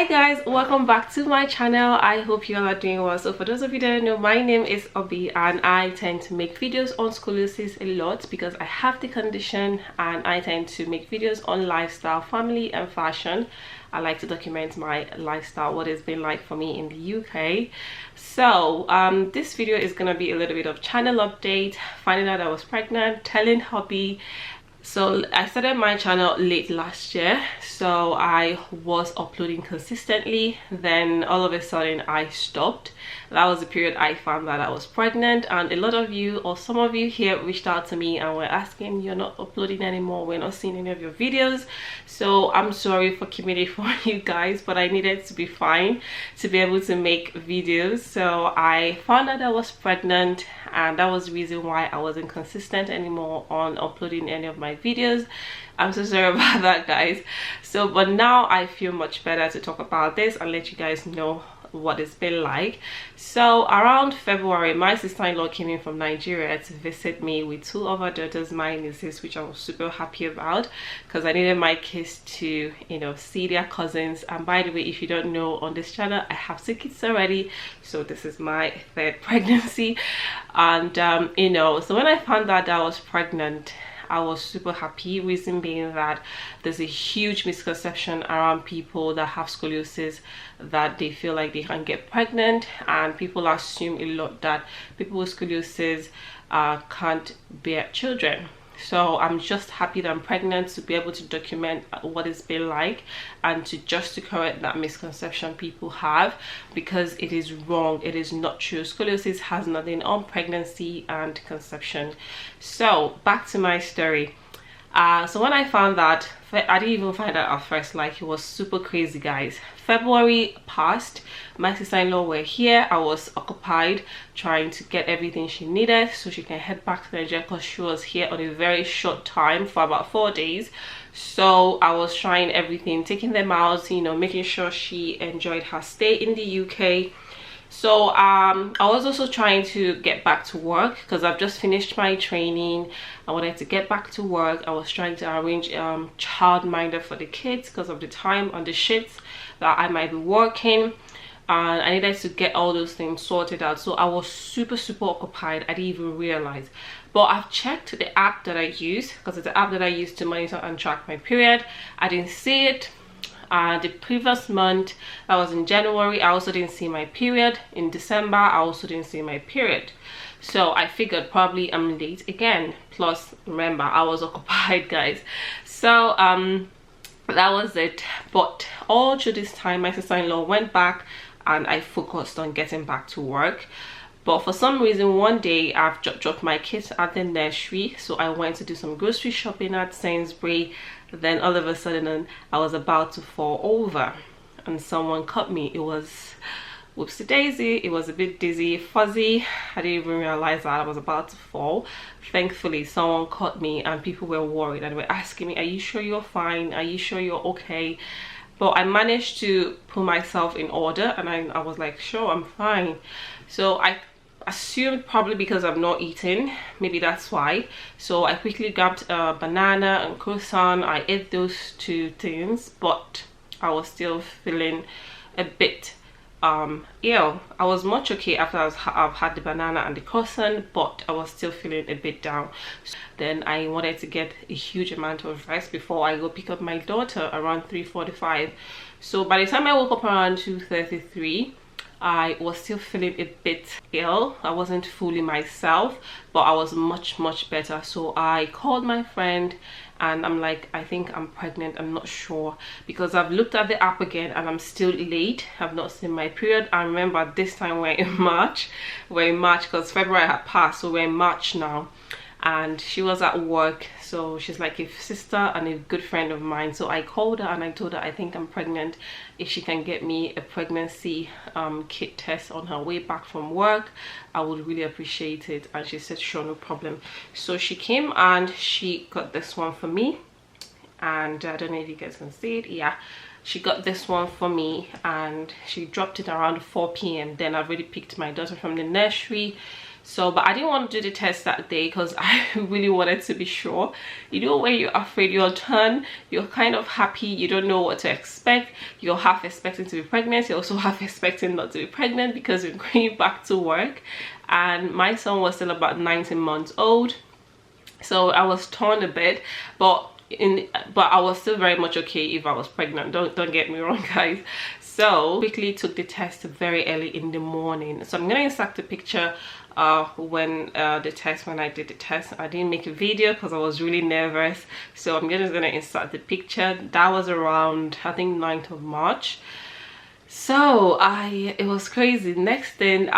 guys, welcome back to my channel. I hope you all are doing well. So for those of you that don't know, my name is Obi and I tend to make videos on scoliosis a lot because I have the condition, and I tend to make videos on lifestyle, family and fashion. I like to document my lifestyle, what it's been like for me in the UK. So this video is gonna be a little bit of channel update, finding out I was pregnant, telling hubby. So I started my channel late last year, so I was uploading consistently. Then all of a sudden I stopped. That was the period I found that I was pregnant, and a lot of you, or some of you here, reached out to me and were asking, you're not uploading anymore, we're not seeing any of your videos. So I'm sorry for keeping it for you guys, but I needed to be fine to be able to make videos. So I found out I was pregnant, and that was the reason why I wasn't consistent anymore on uploading any of my videos. I'm so sorry about that, guys. So but now I feel much better to talk about this and let you guys know what it's been like. So around February, my sister-in-law came in from Nigeria to visit me with two of her daughters, my nieces, which I was super happy about because I needed my kids to, you know, see their cousins. And by the way, if you don't know, on this channel I have 2 kids already, so this is my 3rd pregnancy. And you know, so when I found out that I was pregnant, I was super happy. Reason being that there's a huge misconception around people that have scoliosis, that they feel like they can get pregnant, and people assume a lot that people with scoliosis can't bear children. So I'm just happy that I'm pregnant to be able to document what it's been like, and to correct that misconception people have, because it is wrong. It is not true. Scoliosis has nothing on pregnancy and conception. So back to my story. So when I found that, I didn't even find out at first, like, it was super crazy, guys. February passed, my sister-in-law were here. I was occupied trying to get everything she needed so she can head back to Nigeria, because she was here on a very short time for about 4 days. So I was trying everything, taking them out, you know, making sure she enjoyed her stay in the UK. So I was also trying to get back to work because I've just finished my training. I wanted to get back to work. I was trying to arrange childminder for the kids because of the time on the shifts that I might be working, and I needed to get all those things sorted out. So I was super occupied. I didn't even realize. But I've checked the app that I use, because it's the app that I use to monitor and track my period. I didn't see it. The previous month, that was in January, I also didn't see my period. In December, I also didn't see my period. So I figured probably I'm late again. Plus, remember, I was occupied, guys. So that was it. But all through this time, my sister-in-law went back and I focused on getting back to work. But for some reason, one day I've dropped my kids at the nursery, so I went to do some grocery shopping at Sainsbury. Then all of a sudden I was about to fall over and someone caught me. It was whoopsie daisy. It was a bit dizzy, fuzzy. I didn't even realize that I was about to fall. Thankfully someone caught me, and people were worried and were asking me, are you sure you're fine? Are you sure you're okay? But I managed to put myself in order, and I was like, sure, I'm fine. So I assumed probably because I've not eaten, maybe that's why. So I quickly grabbed a banana and croissant. I ate those 2 things, but I was still feeling a bit ill. I was much okay after I've had the banana and the croissant, but I was still feeling a bit down. Then I wanted to get a huge amount of rest before I go pick up my daughter around 3:45. So by the time I woke up around 2:33, I was still feeling a bit ill. I wasn't fully myself, but I was much better. So I called my friend and I'm like, I think I'm pregnant, I'm not sure, because I've looked at the app again and I'm still late. I've not seen my period. I remember this time we're in March because February had passed, so we're in March now. And she was at work, so she's like a sister and a good friend of mine. So I called her and I told her I think I'm pregnant. If she can get me a pregnancy kit test on her way back from work, I would really appreciate it. And she said sure, no problem. So she came and she got this one for me, and I don't know if you guys can see it. Yeah, she got this one for me and she dropped it around 4 p.m. Then I've already picked my daughter from the nursery. So but I didn't want to do the test that day because I really wanted to be sure. You know, when you're afraid your turn, you're kind of happy, you don't know what to expect, you're half expecting to be pregnant, you're also half expecting not to be pregnant because you're going back to work. And my son was still about 19 months old, so I was torn a bit, but I was still very much okay if I was pregnant. Don't get me wrong, guys. So quickly took the test very early in the morning. So I'm gonna insert the picture when I did the test. I didn't make a video because I was really nervous, so I'm just gonna insert the picture. That was around, I think, 9th of March. So it was crazy. Next thing,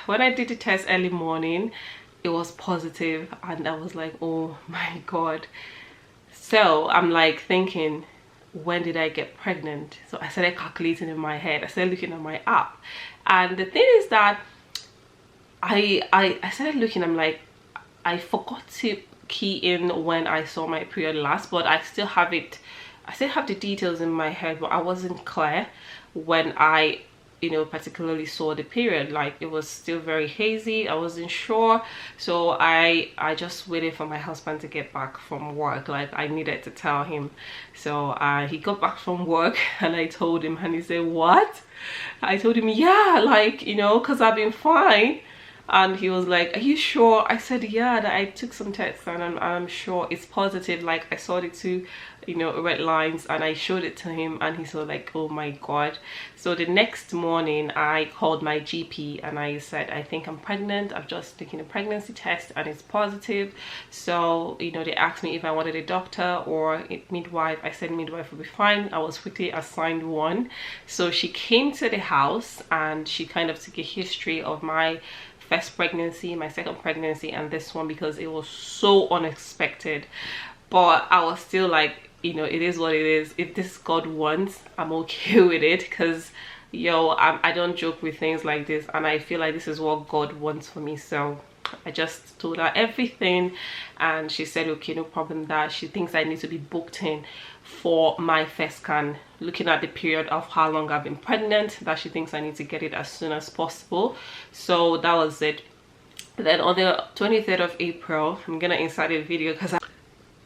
when I did the test early morning, it was positive, and I was like, oh my god. So I'm like thinking, when did I get pregnant? So I started calculating in my head. I started looking at my app, and the thing is that I started looking. I'm like, I forgot to key in when I saw my period last, but I still have it. I still have the details in my head, but I wasn't clear when I, you know, particularly saw the period. Like, it was still very hazy. I wasn't sure, so I just waited for my husband to get back from work. Like, I needed to tell him. So he got back from work and I told him, and he said, what? I told him, yeah, like, you know, because I've been fine. And he was like, are you sure? I said, yeah, that I took some tests and I'm sure it's positive. Like, I saw the two, you know, red lines, and I showed it to him, and he's so like, oh my god. So the next morning I called my GP and I said, I think I'm pregnant. I've just taken a pregnancy test and it's positive. So, you know, they asked me if I wanted a doctor or a midwife. I said midwife would be fine. I was quickly assigned one. So she came to the house and she kind of took a history of my first pregnancy, my second pregnancy, and this one, because it was so unexpected. But I was still like, you know, it is what it is. If this God wants, I'm okay with it, because yo, I don't joke with things like this, and I feel like this is what God wants for me. So I just told her everything, and she said okay, no problem, that she thinks I need to be booked in for my first scan, looking at the period of how long I've been pregnant, that she thinks I need to get it as soon as possible. So that was it. Then on the 23rd of April, I'm gonna insert a video because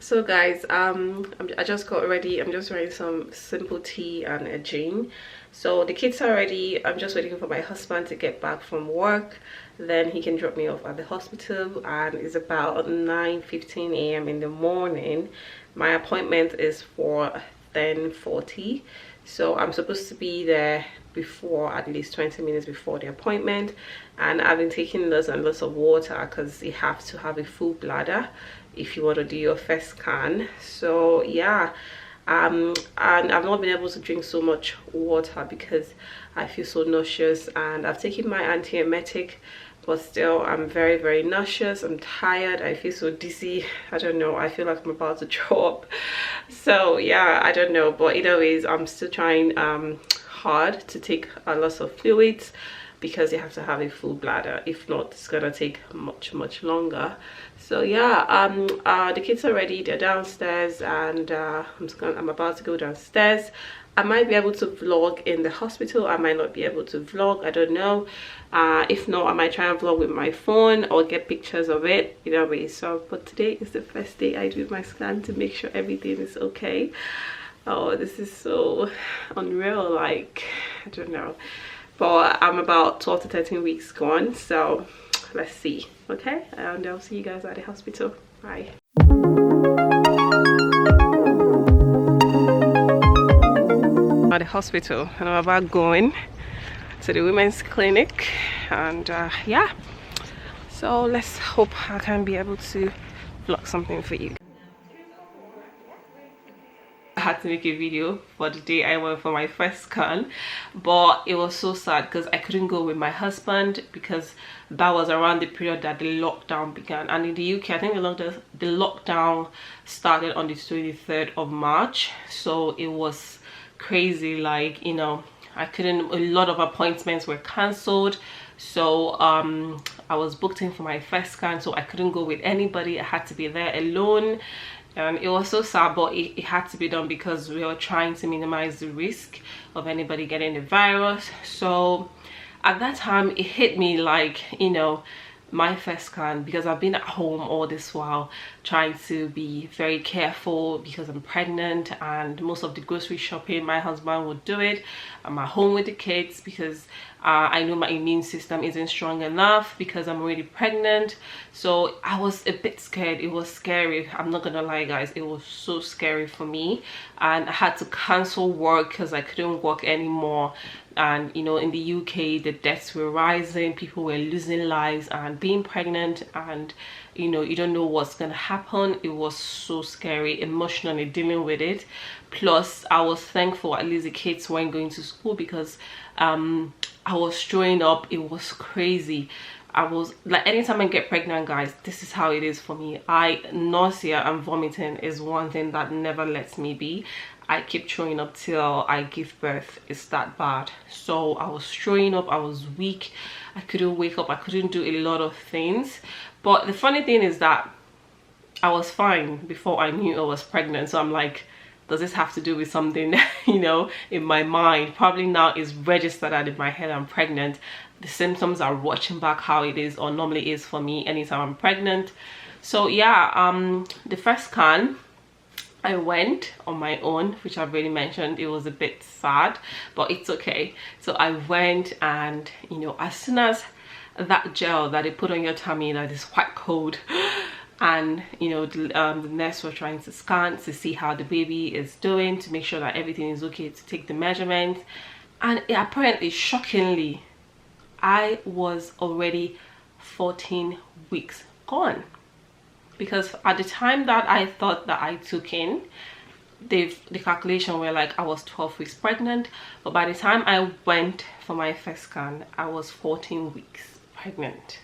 so guys, I just got ready. I'm just wearing some simple tea and a jean. So the kids are ready. I'm just waiting for my husband to get back from work, then he can drop me off at the hospital. And it's about 9:15 a.m. in the morning. My appointment is for 10:40, so I'm supposed to be there before, at least 20 minutes before the appointment. And I've been taking lots and lots of water because you have to have a full bladder if you want to do your first scan. So yeah, and I've not been able to drink so much water because I feel so nauseous, and I've taken my antiemetic, but still I'm very, very nauseous. I'm tired. I feel so dizzy. I don't know, I feel like I'm about to throw up. So yeah, I don't know, but either ways, I'm still trying hard to take a lot of fluids, because you have to have a full bladder. If not, it's gonna take much longer. So yeah, the kids are ready. They're downstairs, and I'm about to go downstairs. I might be able to vlog in the hospital. I might not be able to vlog. I don't know. If not, I might try and vlog with my phone or get pictures of it. Either way. So, but today is the first day I do my scan to make sure everything is okay. Oh, this is so unreal. Like, I don't know. But I'm about 12 to 13 weeks gone, so let's see. Okay, and I'll see you guys at the hospital. Bye. At the hospital, and I'm about going to the women's clinic, and yeah, so let's hope I can be able to vlog something for you. I had to make a video for the day I went for my first scan, but it was so sad because I couldn't go with my husband, because that was around the period that the lockdown began. And in the UK, I think the lockdown started on the 23rd of March, so it was crazy. Like, you know, I couldn't, a lot of appointments were cancelled. So I was booked in for my first scan, so I couldn't go with anybody. I had to be there alone. And it was so sad, but it had to be done because we were trying to minimize the risk of anybody getting the virus. So at that time, it hit me like, you know, my first scan, because I've been at home all this while trying to be very careful because I'm pregnant, and most of the grocery shopping my husband would do it. I'm at home with the kids because I know my immune system isn't strong enough because I'm already pregnant. So I was a bit scared. It was scary, I'm not gonna lie guys. It was so scary for me, and I had to cancel work because I couldn't work anymore. And you know, in the UK the deaths were rising, people were losing lives, and being pregnant, and you know, you don't know what's gonna happen. It was so scary emotionally dealing with it. Plus I was thankful at least the kids weren't going to school, because I was throwing up. It was crazy. I was like, anytime I get pregnant guys, this is how it is for me. Nausea and vomiting is one thing that never lets me be. I keep throwing up till I give birth. It's that bad. So I was throwing up, I was weak, I couldn't wake up, I couldn't do a lot of things. But the funny thing is that I was fine before I knew I was pregnant. So I'm like, does this have to do with something, you know, in my mind? Probably now is registered that in my head I'm pregnant. The symptoms are watching back how it is, or normally is for me anytime I'm pregnant. So yeah, the first scan I went on my own, which I've already mentioned. It was a bit sad, but it's okay. So I went, and you know, as soon as that gel that they put on your tummy that is quite cold, and you know, the nurse was trying to scan to see how the baby is doing, to make sure that everything is okay, to take the measurements. And apparently, shockingly, I was already 14 weeks gone. Because at the time that I thought that I took in, the calculation were like I was 12 weeks pregnant, but by the time I went for my first scan, I was 14 weeks pregnant.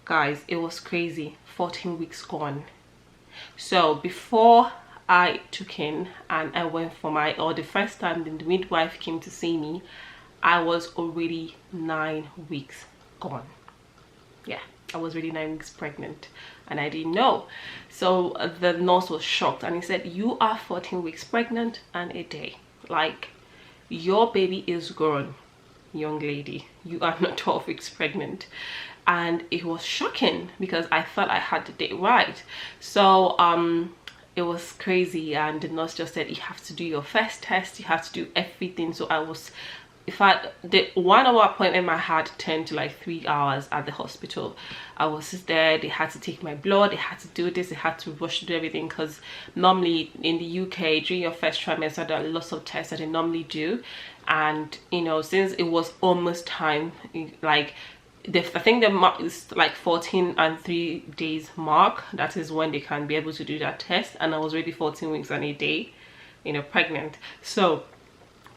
Guys, it was crazy. 14 weeks gone. So before I took in and I went for my, or the first time the midwife came to see me, I was already 9 weeks gone. Yeah, I was already 9 weeks pregnant, and I didn't know. So the nurse was shocked, and he said, you are 14 weeks pregnant and a day. Like, your baby is grown, young lady. You are not 12 weeks pregnant. And it was shocking because I thought I had the date right. So it was crazy, and the nurse just said, you have to do your first test, you have to do everything. So I was, in fact, the 1 hour appointment I had turned to like 3 hours at the hospital. I was just there. They had to take my blood, they had to do this, they had to rush to do everything, because normally in the UK during your first trimester there are lots of tests that they normally do. And you know, since it was almost time, like I think the mark is like 14 and 3 days mark, that is when they can be able to do that test, and I was already 14 weeks and a day, you know, pregnant. So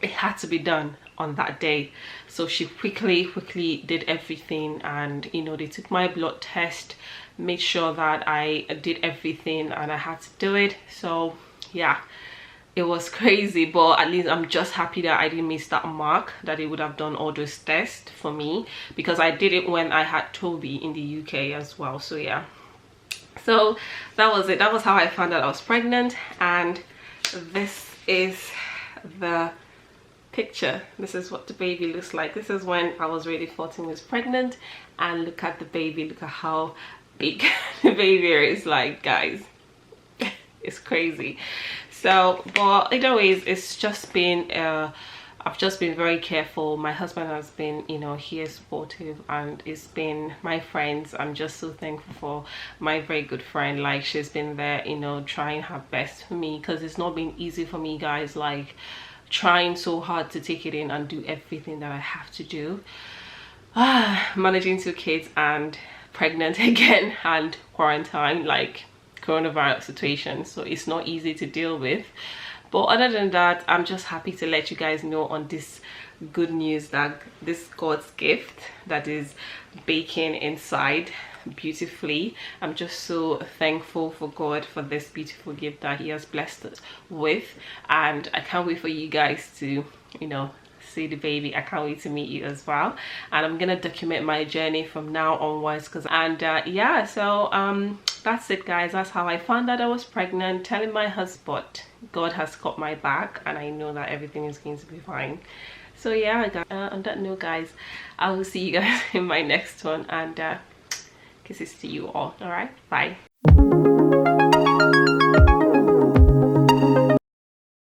it had to be done on that day. So she quickly did everything, and you know, they took my blood test, made sure that I did everything, and I had to do it. So yeah, it was crazy, but at least I'm just happy that I didn't miss that mark, that they would have done all those tests for me, because I did it when I had Toby in the UK as well. So yeah, so that was it. That was how I found out I was pregnant. And this is the picture. This is what the baby looks like. This is when I was really 14 weeks pregnant, and look at the baby. Look at how big the baby is, like, guys. It's crazy. So, but anyways, it's just been I've just been very careful. My husband has been, you know, he is supportive, and it's been my friends. I'm just so thankful for my very good friend. Like, she's been there, you know, trying her best for me, because it's not been easy for me, guys. Like, trying so hard to take it in and do everything that I have to do. Managing 2 kids and pregnant again, and quarantine, like coronavirus situation. So it's not easy to deal with. But other than that, I'm just happy to let you guys know on this good news, that this God's gift that is baking inside beautifully. I'm just so thankful for God for this beautiful gift that he has blessed us with, and I can't wait for you guys to, you know, see the baby. I can't wait to meet you as well, and I'm gonna document my journey from now onwards, because yeah, so that's it, guys. That's how I found out I was pregnant, telling my husband. God has got my back, and I know that everything is going to be fine. So yeah, on that note guys, I will see you guys in my next one, and kisses to you all. All right, bye.